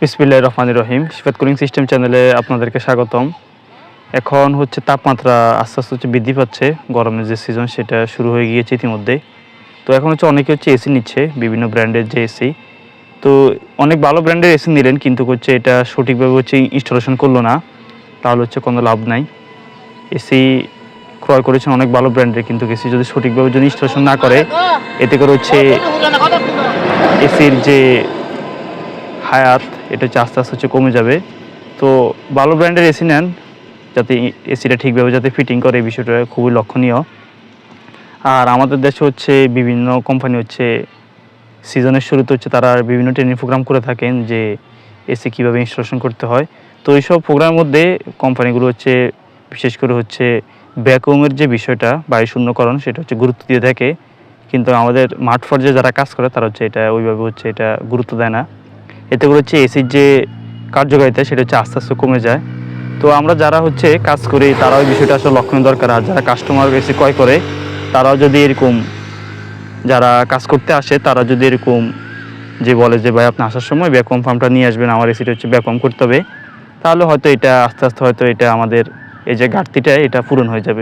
বিসমিল্লাহির রহমানির রহিম। সিফাত cooling system চ্যানেলে আপনাদেরকে স্বাগতম। এখন হচ্ছে তাপমাত্রা আস্তে আস্তে বৃদ্ধি পাচ্ছে। গরমের যে সিজন সেটা শুরু হয়ে গিয়েছে ইতিমধ্যে। তো এখন অনেকে এসি নিচ্ছে, বিভিন্ন ব্র্যান্ডের যে এসি। তো অনেক ভালো ব্র্যান্ডের এসি নিলেন, কিন্তু এটা সঠিকভাবে ইনস্টলেশন করলো না, তাহলে কোনো লাভ নাই। এসি ক্রয় করেছেন অনেক ভালো ব্র্যান্ডের, কিন্তু এসি যদি সঠিকভাবে ইনস্টলেশন না করে, এতে করে এসির যে হায়াত এটা আস্তে আস্তে কমে যাবে। তো ভালো ব্র্যান্ডের এসি নেন, যাতে এসিটা ঠিকভাবে ফিটিং করে, এই বিষয়টা খুবই লক্ষণীয়। আর আমাদের দেশে বিভিন্ন কোম্পানি সিজনের শুরুতে তারা বিভিন্ন ট্রেনিং প্রোগ্রাম করে থাকেন যে এসি কীভাবে ইনস্টলেশন করতে হয়। তো এইসব প্রোগ্রামের মধ্যে কোম্পানিগুলো বিশেষ করে ভ্যাকুয়ামের যে বিষয়টা, বায়ু শূন্যকরণ, সেটা গুরুত্ব দিয়ে থাকে। কিন্তু আমাদের মাঠ পর্যায়ে যারা কাজ করে তারা এটা ওইভাবে এটা গুরুত্ব দেয় না। এতে করে এসির যে কার্যকারিতা সেটা আস্তে আস্তে কমে যায়। তো আমরা যারা কাজ করি তারাও বিষয়টা আসলে লক্ষণীয় দরকার। আর যারা কাস্টমার এসি ক্রয় করে তারাও যদি এরকম, যারা কাজ করতে আসে তারা যদি এরকম যে বলে যে ভাই আপনি আসার সময় ভ্যাকুয়াম পাম্পটা নিয়ে আসবেন, আমার এসিটা ভ্যাকুয়াম করতে হবে, তাহলে হয়তো এটা আস্তে আস্তে এটা আমাদের এই যে ঘাটতিটা এটা পূরণ হয়ে যাবে।